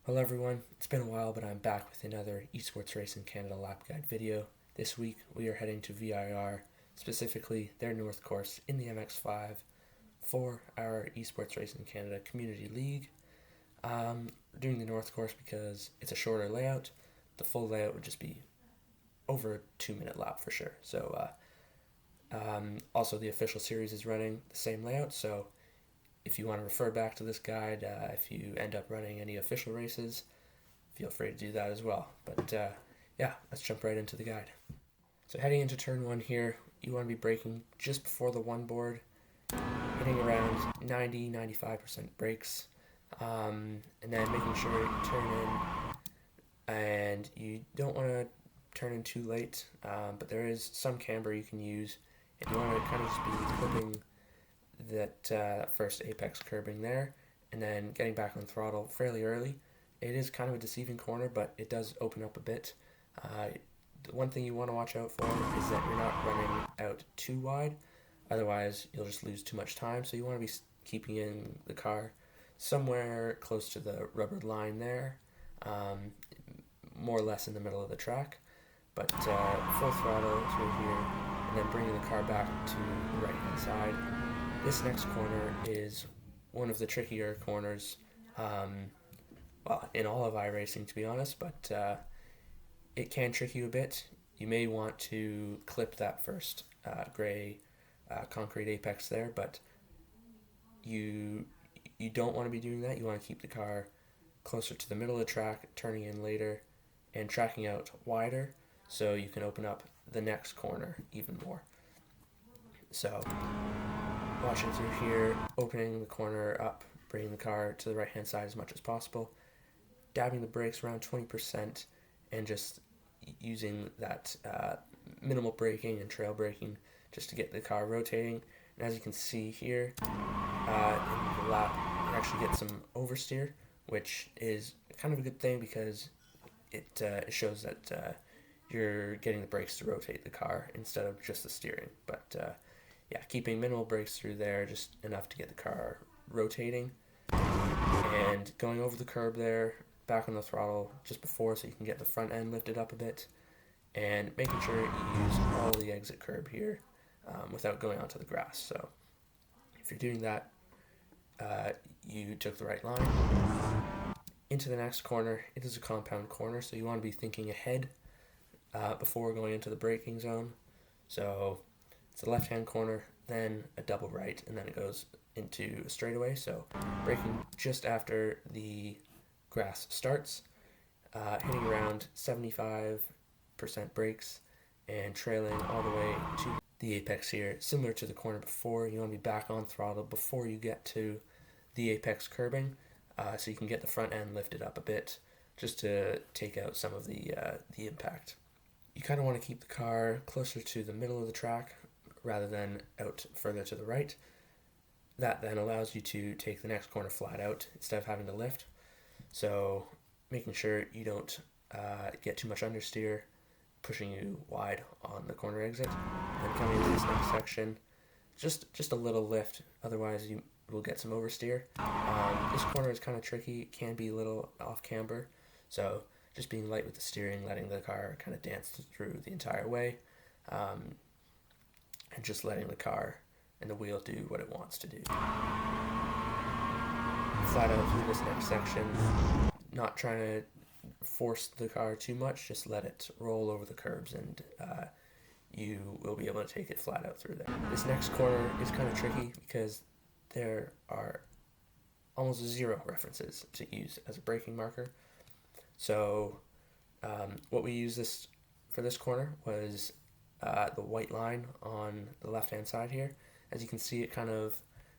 Hello everyone, it's been a while, but I'm back with another Esports Racing Canada lap guide video. This week we are heading to VIR, specifically their North course in the MX5 for our Esports Racing Canada Community League. Doing the North course because it's a shorter layout. The full layout would just be over a 2-minute lap for sure. So also the official series is running the same layout, so if you want to refer back to this guide, if you end up running any official races, feel free to do that as well. But yeah, let's jump right into the guide. So heading into turn 1 here, you want to be braking just before the one board, hitting around 90-95% brakes, and then making sure you turn in, and you don't want to turn in too late, but there is some camber you can use, and you want to kind of just be clipping that first apex curbing there, and then getting back on throttle fairly early. It is kind of a deceiving corner, but it does open up a bit. The one thing you want to watch out for is that you're not running out too wide, otherwise you'll just lose too much time. So you want to be keeping in the car somewhere close to the rubber line there, more or less in the middle of the track, but full throttle through here, and then bringing the car back to the right hand side. This next corner is one of the trickier corners, well, in all of iRacing to be honest, but it can trick you a bit. You may want to clip that first gray concrete apex there, but you don't want to be doing that. You want to keep the car closer to the middle of the track, turning in later, and tracking out wider so you can open up the next corner even more. So watching through here, opening the corner up, bringing the car to the right hand side as much as possible, dabbing the brakes around 20%, and just using that minimal braking and trail braking just to get the car rotating. And as you can see here, in the lap, you actually get some oversteer, which is kind of a good thing because it shows that you're getting the brakes to rotate the car instead of just the steering. But yeah, keeping minimal brakes through there, just enough to get the car rotating, and going over the curb there, back on the throttle just before so you can get the front end lifted up a bit, and making sure you use all the exit curb here without going onto the grass. So if you're doing that, you took the right line. Into the next corner, it is a compound corner, so you want to be thinking ahead before going into the braking zone. So it's a left-hand corner, then a double right, and then it goes into a straightaway. So braking just after the grass starts, hitting around 75% brakes, and trailing all the way to the apex here. Similar to the corner before, you want to be back on throttle before you get to the apex curbing, so you can get the front end lifted up a bit, just to take out some of the impact. You kind of want to keep the car closer to the middle of the track rather than out further to the right. That then allows you to take the next corner flat out instead of having to lift. So making sure you don't get too much understeer, pushing you wide on the corner exit. Then coming into this next section, just a little lift, otherwise you will get some oversteer. This corner is kind of tricky, it can be a little off camber, so just being light with the steering, letting the car kind of dance through the entire way, and just letting the car and the wheel do what it wants to do. Flat out through this next section, not trying to force the car too much, just let it roll over the curbs, and you will be able to take it flat out through there. This next corner is kind of tricky because there are almost zero references to use as a braking marker. So what we used for this corner was the white line on the left hand side here. As you can see, it kind of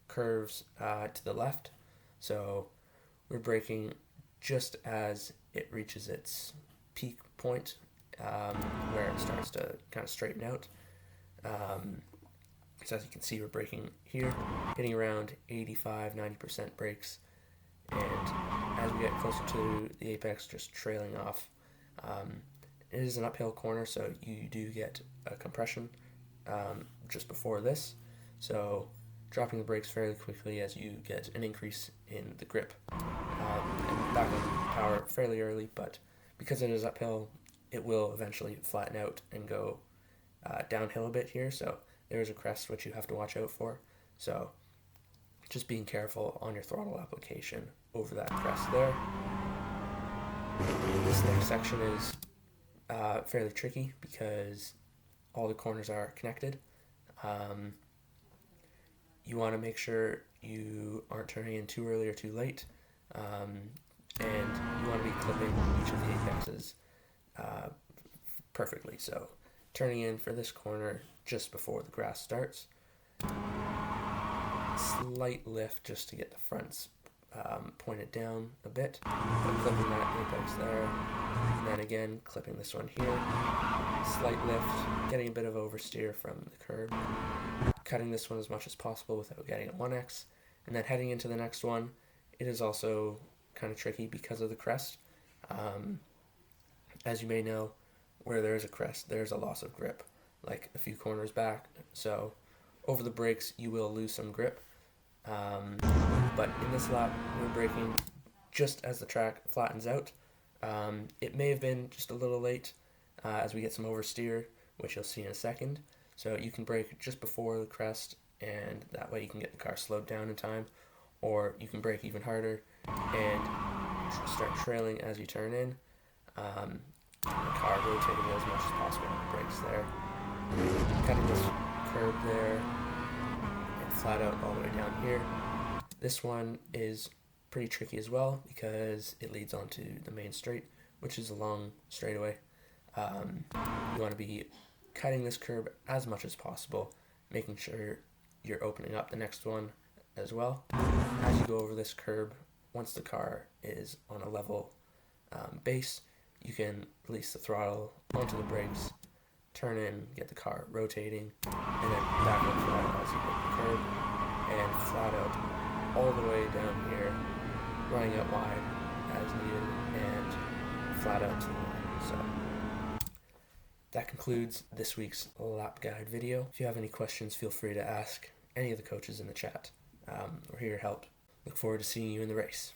curves to the left, so we're braking just as it reaches its peak point, where it starts to kind of straighten out. So as you can see, we're braking here, hitting around 85-90% brakes, and as we get closer to the apex, just trailing off. It is an uphill corner, so you do get a compression just before this, so dropping the brakes fairly quickly as you get an increase in the grip. And back on power fairly early, but because it is uphill, it will eventually flatten out and go downhill a bit here, so there is a crest which you have to watch out for. So just being careful on your throttle application over that crest there. This next section is fairly tricky because all the corners are connected. You want to make sure you aren't turning in too early or too late, and you want to be clipping each of the apexes perfectly. So turning in for this corner just before the grass starts, slight lift just to get the fronts pointed down a bit, but clipping that apex there, and then again clipping this one here, slight lift, getting a bit of oversteer from the curb, cutting this one as much as possible without getting a 1x, and then heading into the next one. It is also kind of tricky because of the crest. As you may know, where there is a crest, there's a loss of grip, like a few corners back, so over the brakes you will lose some grip. But in this lap, we're braking just as the track flattens out. It may have been just a little late as we get some oversteer, which you'll see in a second. So you can brake just before the crest, and that way you can get the car slowed down in time. Or you can brake even harder and start trailing as you turn in. The car rotating as much as possible on the brakes there. Cutting this curb there and flat out all the way down here. This one is pretty tricky as well because it leads onto the main straight, which is a long straightaway. You want to be cutting this curb as much as possible, making sure you're opening up the next one as well. As you go over this curb, once the car is on a level base, you can release the throttle onto the brakes, turn in, get the car rotating, and then back on throttle as you hit the curb, and flat out all the way down here, running out wide as needed, and flat out to the line. So that concludes this week's lap guide video. If you have any questions, feel free to ask any of the coaches in the chat. We're here to help. Look forward to seeing you in the race.